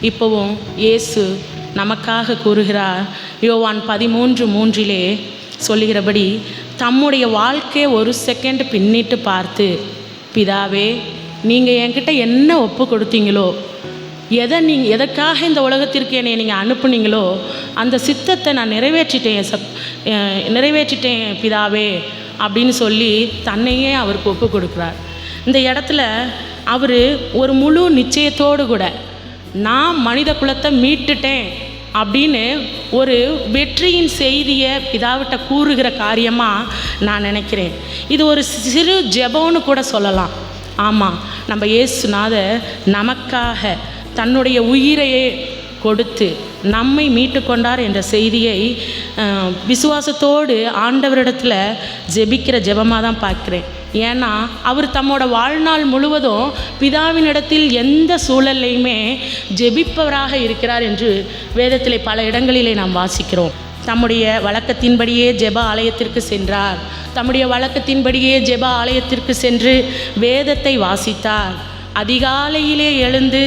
இப்போவும் இயேசு நமக்காக கூறுகிறார். யோவான் 13:3 சொல்லுகிறபடி தம்முடைய வாழ்க்கையை ஒரு செகண்ட் பின்னிட்டு பார்த்து, பிதாவே நீங்கள் என்கிட்ட என்ன ஒப்பு கொடுத்தீங்களோ, எதற்காக இந்த உலகத்திற்கு என்னை நீங்கள் அனுப்புனீங்களோ அந்த சித்தத்தை நான் நிறைவேற்றிட்டேன் பிதாவே அப்படின்னு சொல்லி தன்னையே அவருக்கு ஒப்பு கொடுக்குறார். இந்த இடத்துல அவர் ஒரு முழு நிச்சயத்தோடு கூட நான் மனித குலத்தை மீட்டுட்டேன் அப்படின்னு ஒரு வெற்றியின் செய்தியை பிதாவிட்ட கூறுகிற காரியமாக நான் நினைக்கிறேன். இது ஒரு சிறு ஜெபம்னு கூட சொல்லலாம். ஆமாம், நம்ம இயேசுநாதர் நமக்காக தன்னுடைய உயிரையே கொடுத்து நம்மை மீட்டு கொண்டார் என்ற செய்தியை விசுவாசத்தோடு ஆண்டவரிடத்தில் ஜெபிக்கிற ஜெபமாக தான் பார்க்குறேன். ஏன்னா அவர் தம்மோட வாழ்நாள் முழுவதும் பிதாவினிடத்தில் எந்த சூழல்லையுமே ஜெபிப்பவராக இருக்கிறார் என்று வேதத்திலே பல இடங்களிலே நாம் வாசிக்கிறோம். தம்முடைய வழக்கத்தின்படியே ஜெப ஆலயத்திற்கு சென்றார். தம்முடைய வழக்கத்தின்படியே ஜெப ஆலயத்திற்கு சென்று வேதத்தை வாசித்தார். அதிகாலையிலே எழுந்து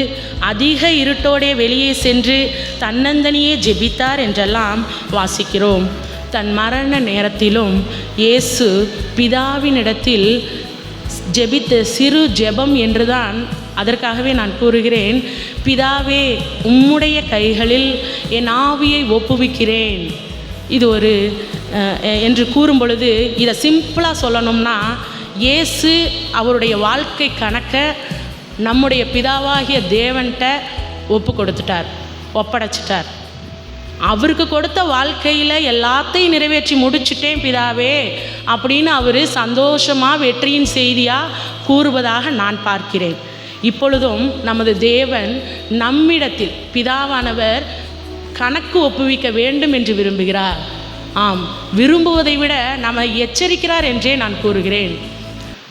அதிக இருட்டோடே வெளியே சென்று தன்னந்தனியே ஜெபித்தார் என்றெல்லாம் வாசிக்கிறோம். தன் மரண நேரத்திலும் இயேசு பிதாவினிடத்தில் ஜெபித்த சிறு ஜெபம் என்றுதான். அதற்காகவே நான் கூறுகிறேன், பிதாவே உம்முடைய கைகளில் என் ஆவியை ஒப்புவிக்கிறேன். இது ஒரு என்று கூறும் பொழுது இதை சிம்பிளாக சொல்லணும்னா, இயேசு அவருடைய வாழ்க்கை கணக்க நம்முடைய பிதாவாகிய தேவன்கிட்ட ஒப்படைச்சிட்டார். அவருக்கு கொடுத்த வாழ்க்கையில் எல்லாத்தையும் நிறைவேற்றி முடிச்சுட்டேன் பிதாவே அப்படின்னு அவர் சந்தோஷமாக வெற்றியின் செய்தியாக கூறுவதாக நான் பார்க்கிறேன். இப்பொழுதும் நமது தேவன் நம்மிடத்தில் பிதாவானவர் கணக்கு ஒப்புவிக்க வேண்டும் என்று விரும்புகிறார். ஆம், விரும்புவதை விட நம்ம எச்சரிக்கிறார் என்றே நான் கூறுகிறேன்.